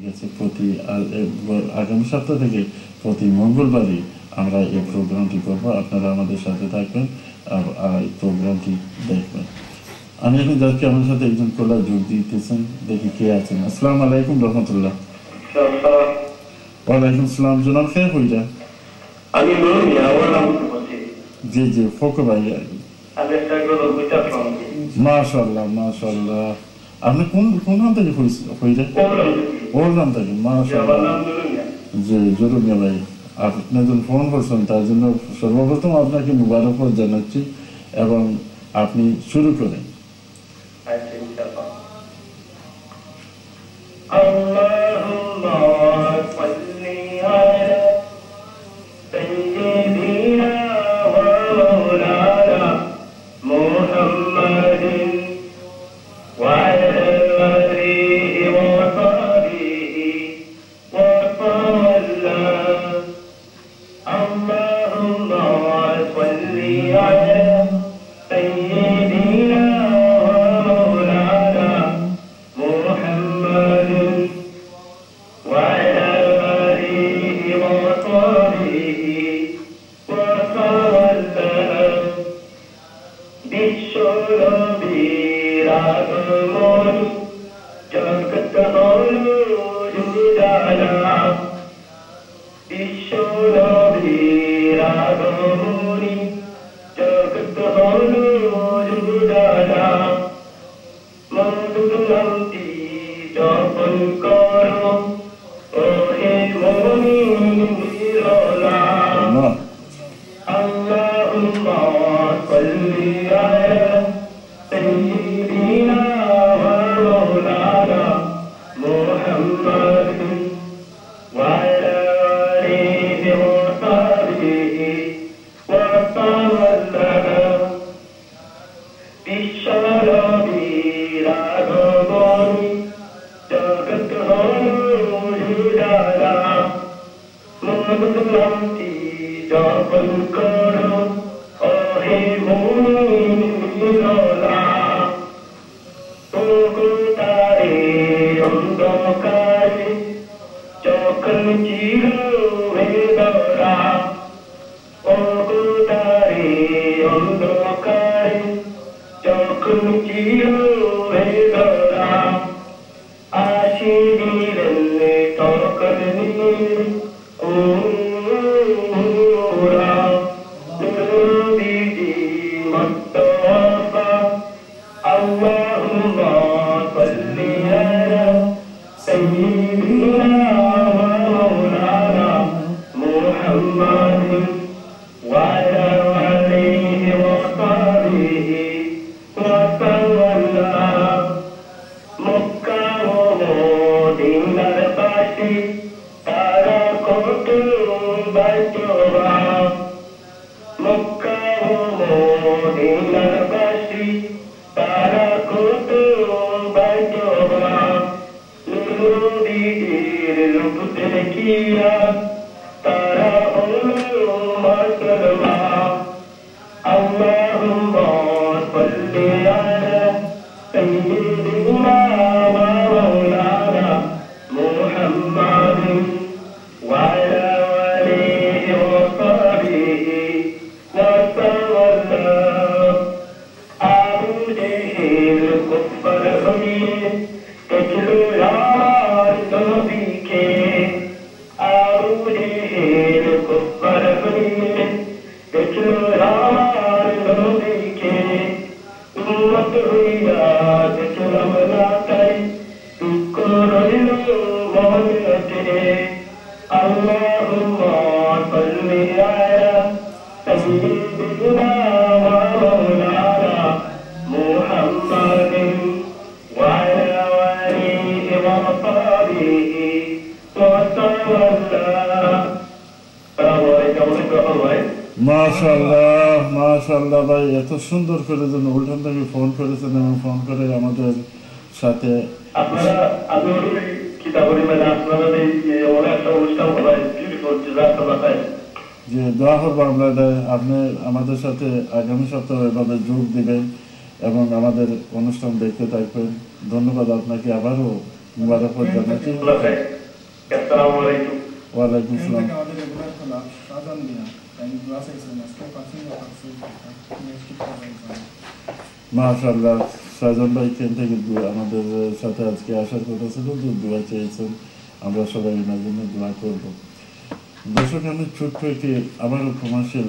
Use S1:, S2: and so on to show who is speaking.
S1: ঠিক আছে, আগামী সপ্তাহ থেকে প্রতি মঙ্গলবারই আমরা এই প্রোগ্রামটি করব। আপনারা আমাদের সাথে থাকবেন আর এই প্রোগ্রামটি দেখবেন। আমি এখন যাচ্ছি, আমার সাথে একজন কলার যোগ দিতেছেন, দেখি কে আছেন। আসসালামু আলাইকুম রহমতুল্লাহ। ওয়ালাইকুম সালাম। জনাব কে হইরা? জি জি, ফোকো ভাই। মাশাআল্লাহ মাশাআল্লাহ। আপনি কোন নাম থেকে হইরা? ওর নাম থেকে। মাশাআল্লাহ। জি জরুমিয়া ভাই, আপনি যখন ফোন করছেন তার জন্য সর্বপ্রথম আপনাকে মুবারকবাদ জানাচ্ছি এবং আপনি শুরু করেন। মাশাআল্লাহ মাশাআল্লাহ ভাই, এত সুন্দর করে যেন উল্টান থেকে ফোন করেছেন এবং ফোন করে আমাদের সাথে যে দোয়া করবো আমরা, আপনি আমাদের সাথে আগামী সপ্তাহে এভাবে যোগ দিবেন এবং আমাদের অনুষ্ঠান দেখতে থাকবেন। ধন্যবাদ আপনাকে আবারও। মুবারকবাদ জানাচ্ছি। ওয়ালাইকুম আসসালাম। মাশাআল্লাহ, সাজন ভাই কেন থেকে আমাদের সাথে আজকে আসার কথা ছিল, দোয়া চেয়েছেন, আমরা সবাই ওনার জন্য দোয়া করবো। দর্শক, আমি ছোট্ট একটি আবারও কমার্শিয়াল